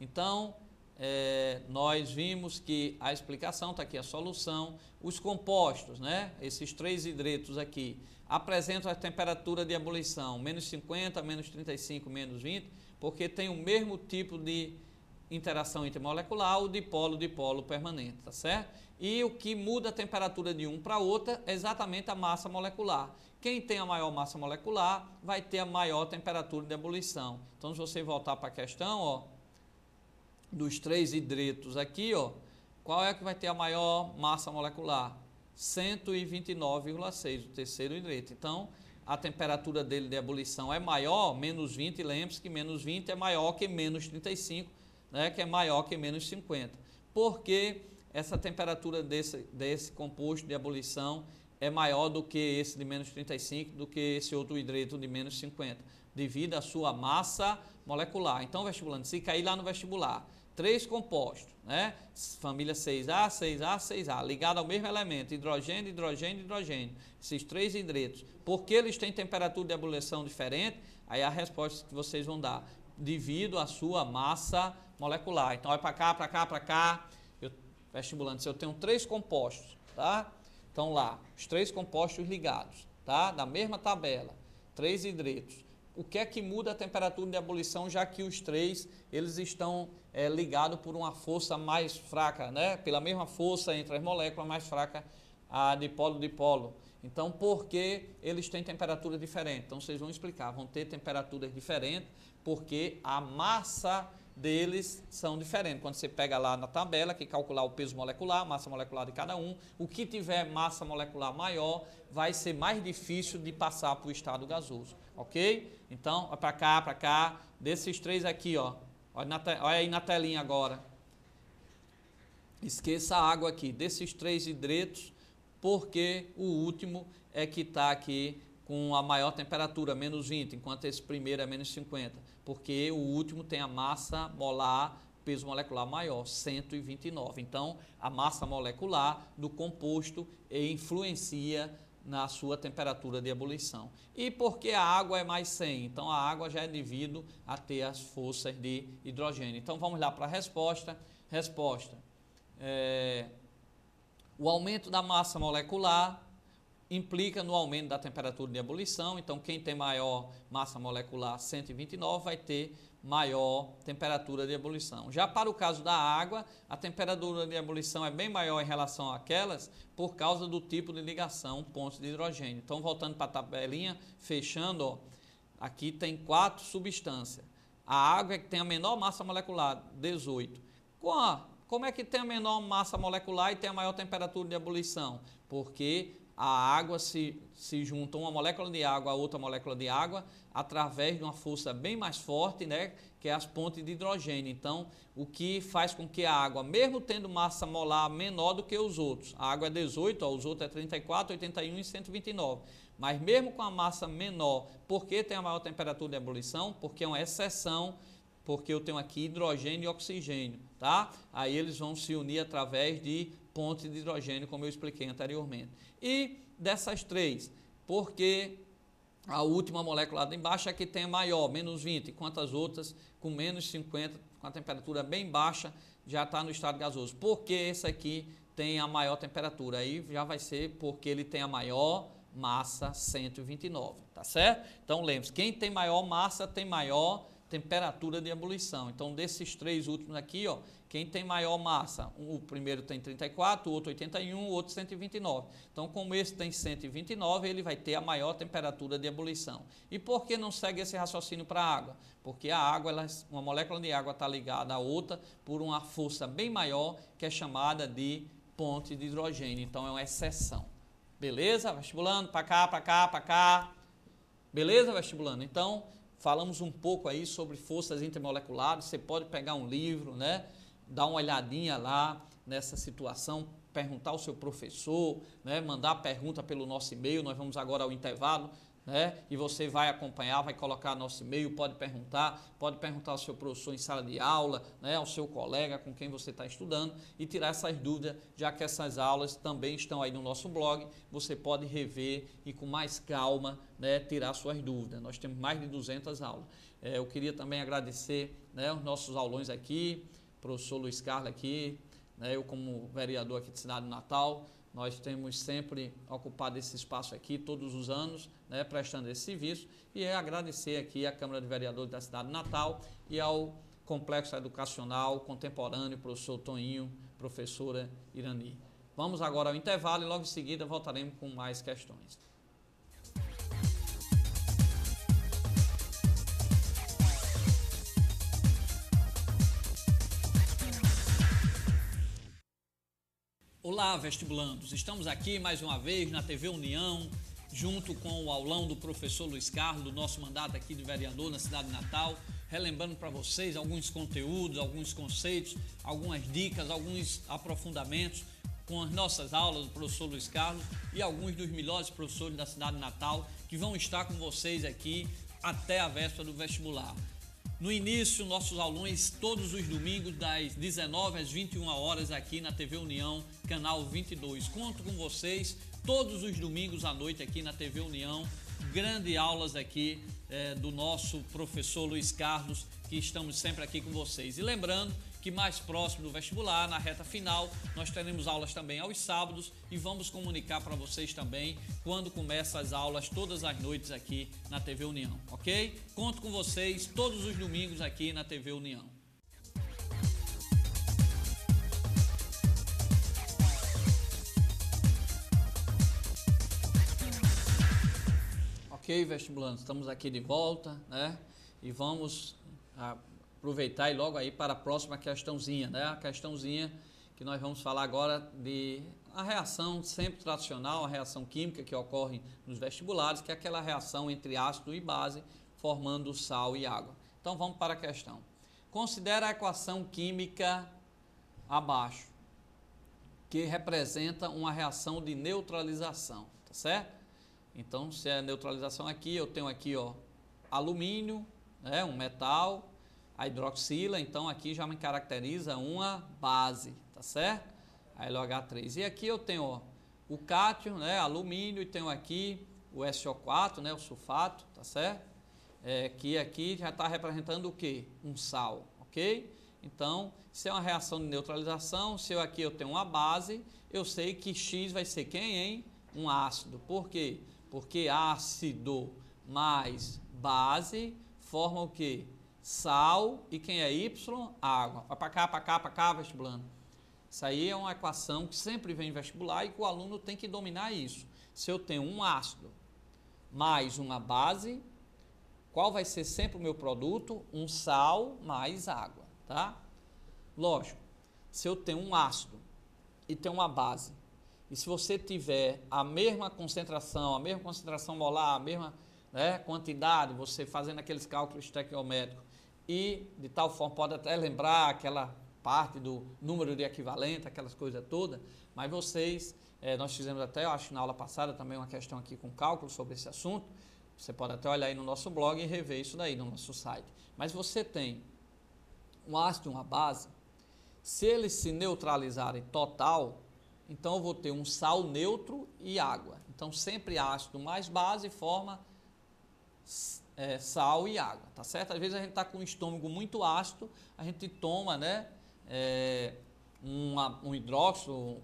Então, nós vimos que a explicação, está aqui a solução, os compostos, né? Esses 3 hidretos aqui, apresentam a temperatura de ebulição menos 50, menos 35, menos 20, porque tem o mesmo tipo de interação intermolecular, o dipolo permanente, tá certo? E o que muda a temperatura de um para outra é exatamente a massa molecular. Quem tem a maior massa molecular vai ter a maior temperatura de ebulição. Então, se você voltar para a questão, ó, dos 3 hidretos aqui, ó, qual é que vai ter a maior massa molecular? 129,6, o terceiro hidreto. Então, a temperatura dele de ebulição é maior, menos 20, lembre-se que menos 20 é maior que menos 35, né, que é maior que menos 50. Por que essa temperatura desse composto de ebulição é maior do que esse de menos 35, do que esse outro hidreto de menos 50? Devido à sua massa molecular. Então, vestibulando, se cair lá no vestibular, 3 compostos, né? Família 6A, 6A, 6A, ligado ao mesmo elemento, hidrogênio, hidrogênio, hidrogênio. Esses 3 hidretos. Por que eles têm temperatura de ebulição diferente? Aí a resposta que vocês vão dar, devido à sua massa molecular. Então, olha para cá, para cá, para cá. Vestibulando, se eu tenho 3 compostos, tá? Então, lá, os 3 compostos ligados, tá? Da mesma tabela, 3 hidretos. O que é que muda a temperatura de ebulição, já que os 3 eles estão ligados por uma força mais fraca, né? Pela mesma força entre as moléculas, mais fraca a dipolo-dipolo. Então, por que eles têm temperatura diferente? Então, vocês vão explicar, vão ter temperaturas diferentes, porque a massa deles são diferentes. Quando você pega lá na tabela, que calcular o peso molecular, massa molecular de cada um, o que tiver massa molecular maior, vai ser mais difícil de passar para o estado gasoso, ok? Então, para cá, desses 3 aqui, ó, olha aí na telinha agora. Esqueça a água aqui, desses 3 hidretos, porque o último é que está aqui com a maior temperatura, menos 20, enquanto esse primeiro é menos 50, porque o último tem a massa molar, peso molecular maior, 129. Então, a massa molecular do composto influencia na sua temperatura de ebulição. E porque a água é mais 100? Então, a água já é devido a ter as forças de hidrogênio. Então, vamos lá para a resposta. O aumento da massa molecular implica no aumento da temperatura de ebulição. Então, quem tem maior massa molecular, 129, vai ter maior temperatura de ebulição. Já para o caso da água, a temperatura de ebulição é bem maior em relação àquelas por causa do tipo de ligação, pontos de hidrogênio. Então, voltando para a tabelinha, fechando, ó, aqui tem 4 substâncias. A água é que tem a menor massa molecular, 18. Como é que tem a menor massa molecular e tem a maior temperatura de ebulição? Porque a água se junta uma molécula de água a outra molécula de água através de uma força bem mais forte, né, que é as pontes de hidrogênio. Então, o que faz com que a água, mesmo tendo massa molar menor do que os outros, a água é 18, ó, os outros é 34, 81 e 129, mas mesmo com a massa menor, por que tem a maior temperatura de ebulição? Porque é uma exceção, porque eu tenho aqui hidrogênio e oxigênio, tá? Aí eles vão se unir através de pontes de hidrogênio, como eu expliquei anteriormente. E dessas 3, porque a última molécula lá de embaixo é que tem maior, menos 20, enquanto as outras com menos 50, com a temperatura bem baixa, já está no estado gasoso. Por que esse aqui tem a maior temperatura? Aí já vai ser porque ele tem a maior massa, 129, tá certo? Então lembre-se, quem tem maior massa tem maior temperatura de ebulição. Então, desses 3 últimos aqui, ó, quem tem maior massa, o primeiro tem 34, o outro 81, o outro 129. Então, como esse tem 129, ele vai ter a maior temperatura de ebulição. E por que não segue esse raciocínio para a água? Porque a água, uma molécula de água está ligada à outra por uma força bem maior, que é chamada de ponte de hidrogênio. Então, é uma exceção. Beleza? Vestibulando, para cá, para cá, para cá. Beleza, vestibulando? Então, falamos um pouco aí sobre forças intermoleculares. Você pode pegar um livro, né, dar uma olhadinha lá nessa situação, perguntar ao seu professor, né, mandar pergunta pelo nosso e-mail. Nós vamos agora ao intervalo, né? E você vai acompanhar, vai colocar nosso e-mail, pode perguntar ao seu professor em sala de aula, né? Ao seu colega com quem você está estudando e tirar essas dúvidas, já que essas aulas também estão aí no nosso blog, você pode rever e com mais calma, né, tirar suas dúvidas. Nós temos mais de 200 aulas. Eu queria também agradecer, né, os nossos alunos aqui, professor Luiz Carlos aqui, né, eu como vereador aqui de Cidade do Natal, nós temos sempre ocupado esse espaço aqui todos os anos, né, prestando esse serviço, e agradecer aqui à Câmara de Vereadores da Cidade do Natal e ao Complexo Educacional Contemporâneo, professor Toninho, professora Irani. Vamos agora ao intervalo e logo em seguida voltaremos com mais questões. Olá, vestibulandos! Estamos aqui mais uma vez na TV União, junto com o aulão do professor Luiz Carlos, do nosso mandato aqui de vereador na cidade de Natal, relembrando para vocês alguns conteúdos, alguns conceitos, algumas dicas, alguns aprofundamentos com as nossas aulas do professor Luiz Carlos e alguns dos melhores professores da cidade de Natal que vão estar com vocês aqui até a véspera do vestibular. No início, nossos alunos todos os domingos das 19 às 21 horas aqui na TV União, canal 22. Conto com vocês todos os domingos à noite aqui na TV União. Grandes aulas aqui do nosso professor Luiz Carlos, que estamos sempre aqui com vocês. E lembrando que mais próximo do vestibular, na reta final, nós teremos aulas também aos sábados e vamos comunicar para vocês também quando começam as aulas todas as noites aqui na TV União, ok? Conto com vocês todos os domingos aqui na TV União. Ok, vestibulantes, estamos aqui de volta, né? E vamos aproveitar e logo aí para a próxima questãozinha, né? A questãozinha que nós vamos falar agora de a reação sempre tradicional, a reação química que ocorre nos vestibulares, que é aquela reação entre ácido e base, formando sal e água. Então vamos para a questão. Considera a equação química abaixo, que representa uma reação de neutralização, tá certo? Então, se é neutralização aqui, eu tenho aqui, ó, alumínio, né, um metal, a hidroxila, então aqui já me caracteriza uma base, tá certo? A LOH3. E aqui eu tenho, ó, o cátion, né, alumínio, e tenho aqui o SO4, né, o sulfato, tá certo? Que aqui já está representando o quê? Um sal, ok? Então, se é uma reação de neutralização, se eu aqui eu tenho uma base, eu sei que X vai ser quem, hein? Um ácido. Por quê? Porque ácido mais base forma o quê? Sal, e quem é Y? Água. Vai para cá, vestibulando. Isso aí é uma equação que sempre vem em vestibular e que o aluno tem que dominar isso. Se eu tenho um ácido mais uma base, qual vai ser sempre o meu produto? Um sal mais água, tá? Lógico, se eu tenho um ácido e tenho uma base, e se você tiver a mesma concentração molar, a mesma, né, quantidade, você fazendo aqueles cálculos estequiométricos, e de tal forma, pode até lembrar aquela parte do número de equivalente, aquelas coisas todas, mas vocês, nós fizemos até, eu acho, na aula passada também uma questão aqui com cálculo sobre esse assunto, você pode até olhar aí no nosso blog e rever isso daí no nosso site. Mas você tem um ácido e uma base, se eles se neutralizarem total, então eu vou ter um sal neutro e água. Então sempre ácido mais base forma sal e água, tá certo? Às vezes a gente está com o estômago muito ácido, a gente toma, né, um hidróxido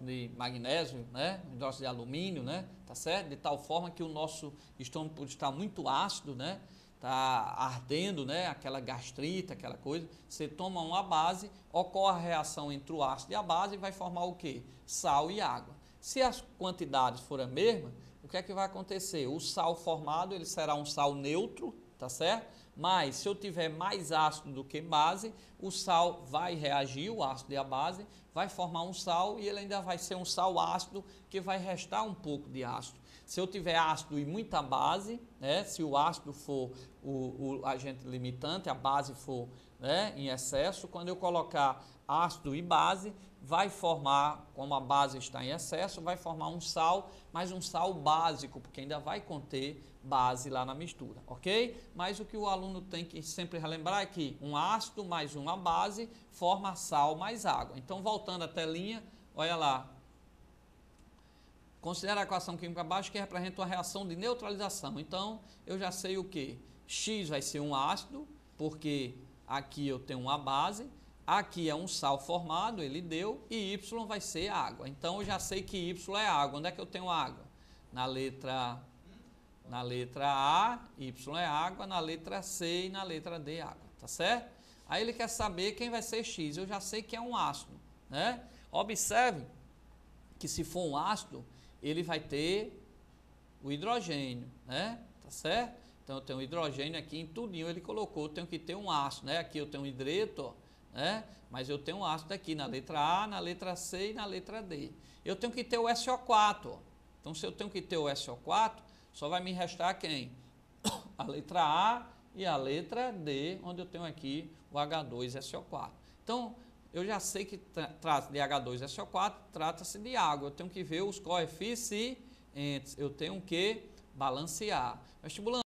de magnésio, né, um hidróxido de alumínio, né, tá certo? De tal forma que o nosso estômago, por estar muito ácido, né, tá ardendo, né, aquela gastrite, aquela coisa, você toma uma base, ocorre a reação entre o ácido e a base e vai formar o quê? Sal e água. Se as quantidades forem a mesma, o que é que vai acontecer? O sal formado, ele será um sal neutro, tá certo? Mas se eu tiver mais ácido do que base, o sal vai reagir, o ácido e a base, vai formar um sal e ele ainda vai ser um sal ácido que vai restar um pouco de ácido. Se eu tiver ácido e muita base, né, se o ácido for o agente limitante, a base for né, em excesso. Quando eu colocar ácido e base, vai formar, como a base está em excesso, vai formar um sal, mas um sal básico, porque ainda vai conter base lá na mistura, ok? Mas o que o aluno tem que sempre relembrar é que um ácido mais uma base forma sal mais água. Então, voltando à telinha, olha lá. Considera a equação química abaixo que representa uma reação de neutralização. Então, eu já sei o que? X vai ser um ácido, porque aqui eu tenho uma base, aqui é um sal formado, ele deu, e Y vai ser água. Então, eu já sei que Y é água. Onde é que eu tenho água? Na letra A, Y é água, na letra C e na letra D água, tá certo? Aí ele quer saber quem vai ser X. Eu já sei que é um ácido, né? Observe que se for um ácido, ele vai ter o hidrogênio, né? Tá certo? Então eu tenho hidrogênio aqui em tudinho, ele colocou, eu tenho que ter um ácido, né? Aqui eu tenho um hidreto, né? Mas eu tenho um ácido aqui na letra A, na letra C e na letra D. Eu tenho que ter o SO4, ó. Então se eu tenho que ter o SO4, só vai me restar quem? A letra A e a letra D, onde eu tenho aqui o H2SO4. Então, eu já sei que trata de H2SO4, trata-se de água. Eu tenho que ver os coeficientes, eu tenho que balancear. Vestibulando.